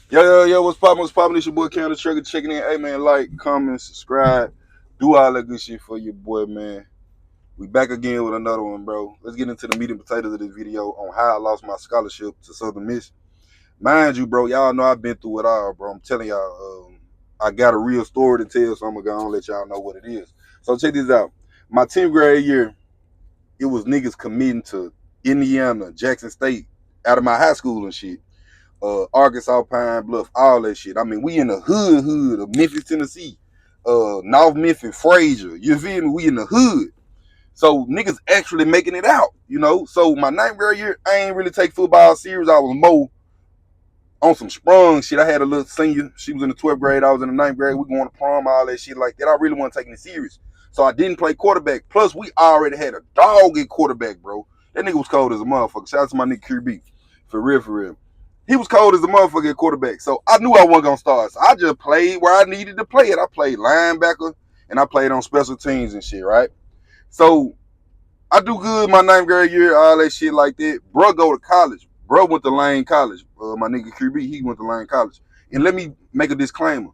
Yo, what's poppin'? What's poppin'? It's your boy Counter Trigger checking in. Hey man, like, comment, subscribe, do all that good shit for your boy, man. We back again with another one, bro. Let's get into the meat and potatoes of this video on how I lost my scholarship to Southern Miss. Mind you, bro, y'all know I've been through it all, bro. I'm telling y'all, I got a real story to tell, so I'm gonna go and let y'all know what it is. So check this out. My 10th grade year, it was niggas committing to Indiana, Jackson State, out of my high school and shit. Arkansas, Pine Bluff, all that shit. I mean, we in the hood of Memphis, Tennessee, North Memphis, Fraser. You feel me? We in the hood. So niggas actually making it out, you know. So my ninth grade year, I ain't really take football serious. I was more on some sprung shit. I had a little senior. She was in the 12th grade. I was in the ninth grade. We going to prom, all that shit like that. I really wasn't taking it serious. So I didn't play quarterback. Plus, we already had a dog at quarterback, bro. That nigga was cold as a motherfucker. Shout out to my nigga QB. For real, for real. He was cold as a motherfucker at quarterback. So I knew I wasn't going to start. So I just played where I needed to play it. I played linebacker and I played on special teams and shit, right? So I do good my ninth grade year, all that shit like that. Bro go to college. Bro went to Lane College. My nigga QB, he went to Lane College. And let me make a disclaimer.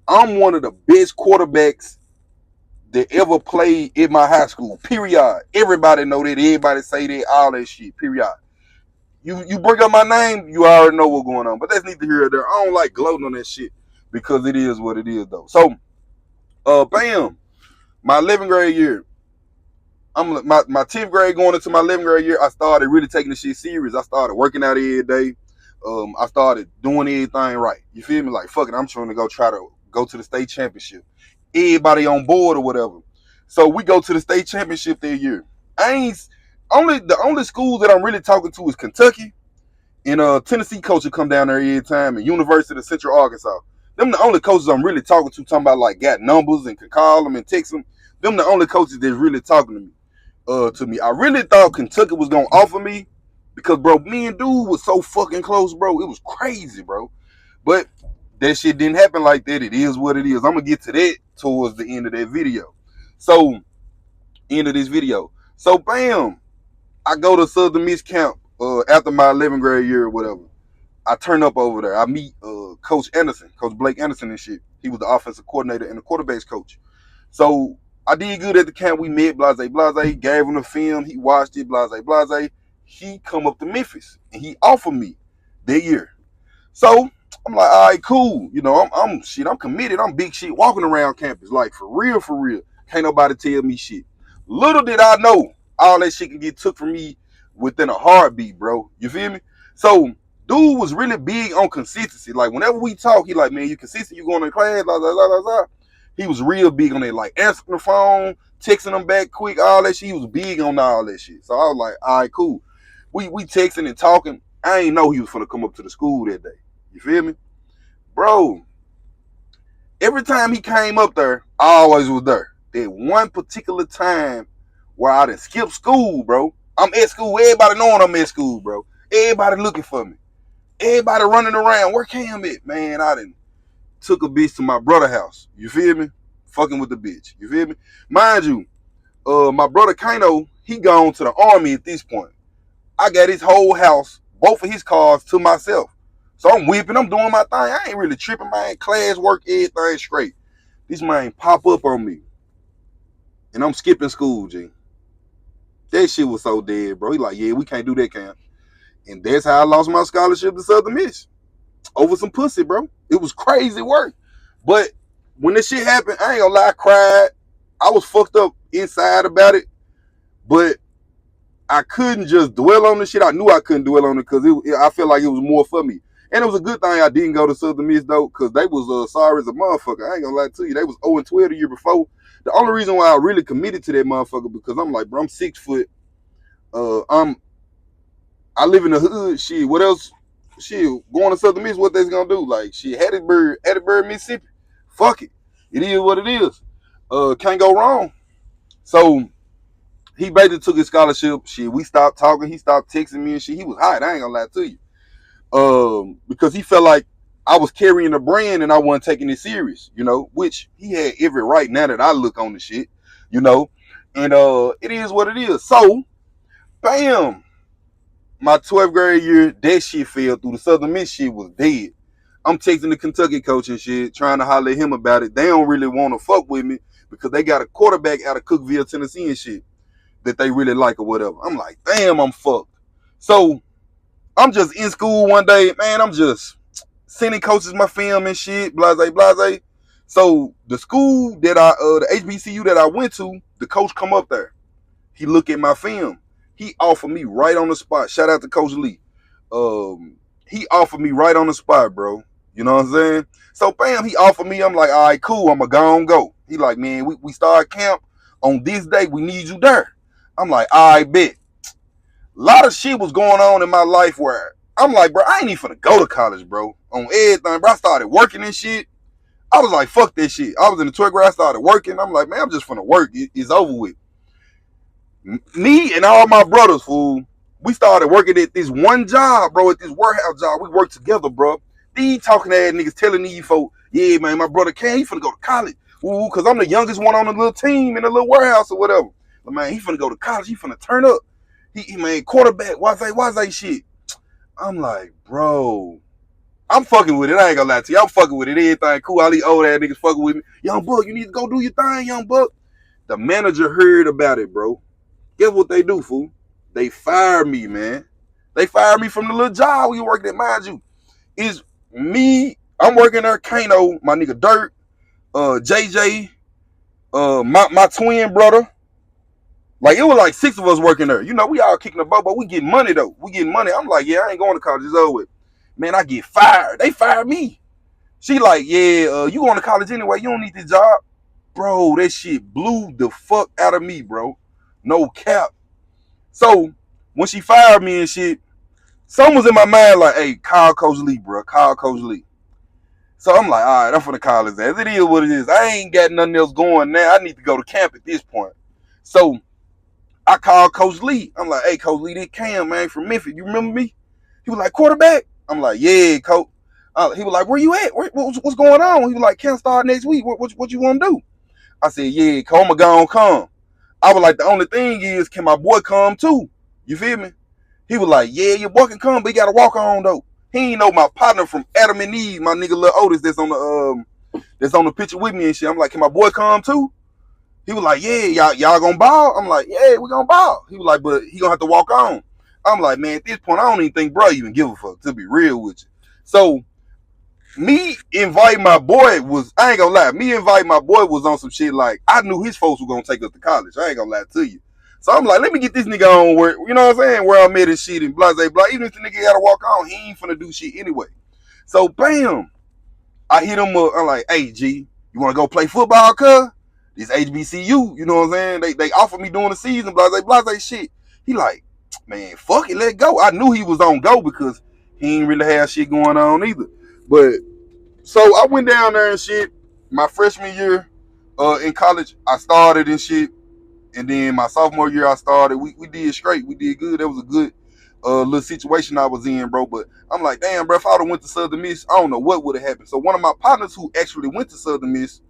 I'm one of the best quarterbacks that ever played in my high school. Period. Everybody know that. Everybody say that. All that shit. Period. You bring up my name, you already know what's going on. But that's neither here or there. I don't like gloating on that shit because it is what it is though. So, bam, my 11th grade year. My 10th grade going into my 11th grade year, I started really taking the shit serious. I started working out every day. I started doing everything right. You feel me? Like, fuck it, I'm trying to try to go to the state championship. Everybody on board or whatever. So we go to the state championship that year. I ain't the only school that I'm really talking to is Kentucky. And Tennessee coaches come down there every time, and University of Central Arkansas. Them the only coaches I'm really talking to, talking about like got numbers and can call them and text them. Them the only coaches that's really talking to me I really thought Kentucky was gonna offer me because, bro, me and dude was so fucking close, bro. It was crazy, bro. But that shit didn't happen like that. It is what it is. I'm gonna get to that towards the end of that video. So, end of this video. So, bam, I go to Southern Miss camp after my 11th grade year or whatever. I turn up over there. I meet Coach Anderson, Coach Blake Anderson and shit. He was the offensive coordinator and the quarterbacks coach. So I did good at the camp. We met, blase, gave him the film. He watched it, blase. He come up to Memphis and he offered me that year. So I'm like, all right, cool. You know, I'm committed. I'm big shit walking around campus. Like, for real, for real. Can't nobody tell me shit. Little did I know all that shit can get took from me within a heartbeat, bro. You feel me? So dude was really big on consistency. Like, whenever we talk, he like, man, you consistent, you going to class, blah, blah, blah, blah, blah. He was real big on that, like answering the phone, texting them back quick, all that shit. He was big on all that shit. So I was like, all right, cool. We texting and talking. I ain't know he was gonna come up to the school that day. You feel me? Bro, every time he came up there, I always was there. That one particular time where I done skipped school, bro. I'm at school. Everybody knowing I'm at school, bro. Everybody looking for me. Everybody running around. Where Cam at? Man, I done took a bitch to my brother's house. You feel me? Fucking with the bitch. You feel me? Mind you, my brother Kano, he gone to the army at this point. I got his whole house, both of his cars to myself. So I'm whipping, I'm doing my thing. I ain't really tripping, man. Class work, everything straight. This man pop up on me. And I'm skipping school, G. That shit was so dead, bro. He like, yeah, we can't do that, Cam. And that's how I lost my scholarship to Southern Miss. Over some pussy, bro. It was crazy work. But when this shit happened, I ain't gonna lie, I cried. I was fucked up inside about it. But I couldn't just dwell on the shit. I knew I couldn't dwell on it because I felt like it was more for me. And it was a good thing I didn't go to Southern Miss, though, because they was sorry as a motherfucker. I ain't gonna lie to you. They was 0-12 the year before. The only reason why I really committed to that motherfucker because I'm like, bro, I'm 6 foot. I live in the hood. Shit, what else? Shit, going to Southern Miss, what they's gonna do? Like, shit, Hattiesburg, Mississippi. Fuck it. It is what it is. Can't go wrong. So he basically took his scholarship. Shit, we stopped talking. He stopped texting me and shit. He was hot. I ain't gonna lie to you. Because he felt like I was carrying a brand and I wasn't taking it serious, you know, which he had every right now that I look on the shit, you know. And it is what it is. So, bam. My 12th grade year, that shit fell through. The Southern Miss shit was dead. I'm texting the Kentucky coach and shit, trying to holler at him about it. They don't really want to fuck with me because they got a quarterback out of Cookeville, Tennessee and shit that they really like or whatever. I'm like, damn, I'm fucked. So I'm just in school one day, man. I'm just sending coaches my film and shit, blase, blase. So the school that the HBCU that I went to, the coach come up there. He look at my film. He offered me right on the spot. Shout out to Coach Lee. He offered me right on the spot, bro. You know what I'm saying? So bam, he offered me. I'm like, all right, cool. I'ma go on go. He like, man, we start camp on this day. We need you there. I'm like, all right, bet. A lot of shit was going on in my life where I'm like, bro, I ain't even finna go to college, bro. On everything, bro. I started working and shit. I was like, fuck that shit. I was in the 12th grade. I started working. I'm like, man, I'm just finna work. It's over with. Me and all my brothers, fool, we started working at this one job, bro, at this warehouse job. We worked together, bro. These talking ass niggas telling these folk, yeah, man, my brother Ken, he finna go to college. Ooh, cause I'm the youngest one on the little team in the little warehouse or whatever. But man, he finna go to college. He finna turn up. He man, quarterback, why shit. I'm like, bro, I'm fucking with it. I ain't gonna lie to you. I'm fucking with it. Everything cool. All these old ass niggas fucking with me. Young Buck, you need to go do your thing, young Buck. The manager heard about it, bro. Guess what they do, fool? They fired me, man. They fired me from the little job we worked at, mind you. It's me, I'm working there, Kano, my nigga Dirt, JJ, my twin brother. Like, it was like 6 of us working there. You know, we all kicking the butt, but we getting money, though. We getting money. I'm like, yeah, I ain't going to college. It's over with. Man, I get fired. They fired me. She like, yeah, you going to college anyway. You don't need this job. Bro, that shit blew the fuck out of me, bro. No cap. So, when she fired me and shit, something was in my mind like, hey, call Coach Lee, bro. Call Coach Lee. So I'm like, all right, I'm finna call his ass. It is what it is. I ain't got nothing else going now. I need to go to camp at this point. So I called Coach Lee. I'm like, hey, Coach Lee, this Cam, man, from Memphis. You remember me? He was like, quarterback? I'm like, yeah, Coach. He was like, where you at? What's going on? He was like, can't start next week. What you want to do? I said, yeah, Coach, I'm going to come. I was like, the only thing is, can my boy come too? You feel me? He was like, yeah, your boy can come, but he got to walk on, though. He ain't know my partner from Adam and Eve, my nigga Lil Otis that's on the picture with me and shit. I'm like, can my boy come too? He was like, yeah, y'all gonna ball? I'm like, yeah, we gonna ball. He was like, but he gonna have to walk on. I'm like, man, at this point, I don't even think bro even give a fuck, to be real with you. So, me inviting my boy was, I ain't gonna lie, me inviting my boy was on some shit like, I knew his folks were gonna take us to college. I ain't gonna lie to you. So I'm like, let me get this nigga on where, you know what I'm saying, where I'm at and shit and blah, blah, blah. Even if the nigga gotta walk on, he ain't finna do shit anyway. So, bam, I hit him up. I'm like, hey, G, you wanna go play football, cuz? This HBCU, you know what I'm saying? They offered me during the season, blah, blah, blah, shit. He like, man, fuck it, let go. I knew he was on go because he ain't really have shit going on either. But, so I went down there and shit. My freshman year in college, I started and shit. And then my sophomore year, I started. We did straight. We did good. That was a good little situation I was in, bro. But I'm like, damn, bro, if I would have went to Southern Miss, I don't know what would have happened. So one of my partners who actually went to Southern Miss,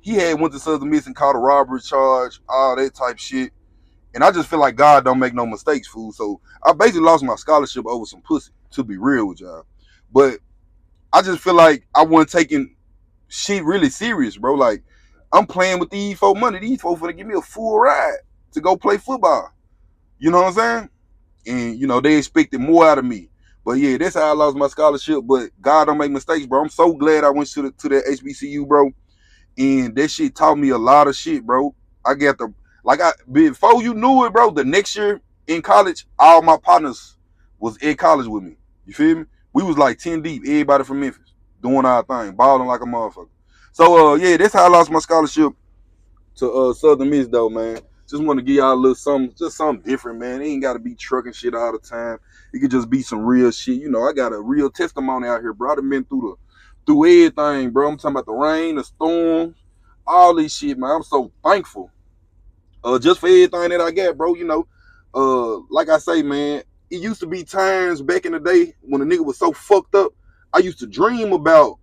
he had went to Southern Miss and caught a robbery charge, all that type shit. And I just feel like God don't make no mistakes, fool. So I basically lost my scholarship over some pussy, to be real with y'all. But I just feel like I wasn't taking shit really serious, bro. Like, I'm playing with these folk money. These folks finna give me a full ride to go play football. You know what I'm saying? And, you know, they expected more out of me. But yeah, that's how I lost my scholarship. But God don't make mistakes, bro. I'm so glad I went to that HBCU, bro. And that shit taught me a lot of shit, bro. I got the, before you knew it, bro, the next year in college, all my partners was in college with me. You feel me? We was like 10 deep, everybody from Memphis, doing our thing, balling like a motherfucker. So, yeah, that's how I lost my scholarship to Southern Miss, though, man. Just want to give y'all a little something, just something different, man. It ain't got to be trucking shit all the time. It could just be some real shit. You know, I got a real testimony out here, bro. I done been through everything, bro. I'm talking about the rain, the storms, all this shit, man. I'm so thankful. Just for everything that I got, bro. You know, like I say, man, it used to be times back in the day when a nigga was so fucked up. I used to dream about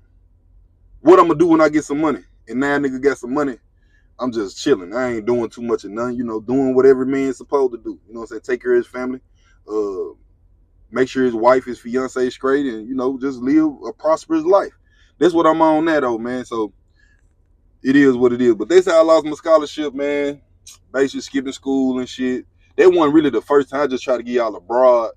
what I'm gonna do when I get some money. And now nigga got some money. I'm just chilling. I ain't doing too much of nothing, you know, doing what every man's supposed to do. You know what I'm saying? Take care of his family. make sure his wife, his fiance is straight, and just live a prosperous life. That's what I'm on that though, man. So it is what it is. But that's how I lost my scholarship, man. Basically skipping school and shit. That wasn't really the first time. I just try to give y'all a broad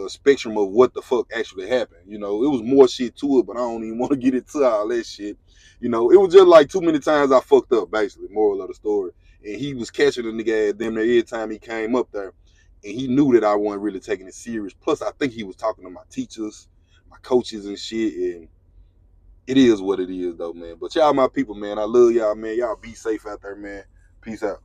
spectrum of what the fuck actually happened. It was more shit to it, but I don't even want to get into all that shit. It was just like too many times I fucked up, basically, moral of the story. And he was catching the nigga at them every time he came up there. And he knew that I wasn't really taking it serious. Plus, I think he was talking to my teachers, my coaches and shit. And it is what it is, though, man. But y'all my people, man. I love y'all, man. Y'all be safe out there, man. Peace out.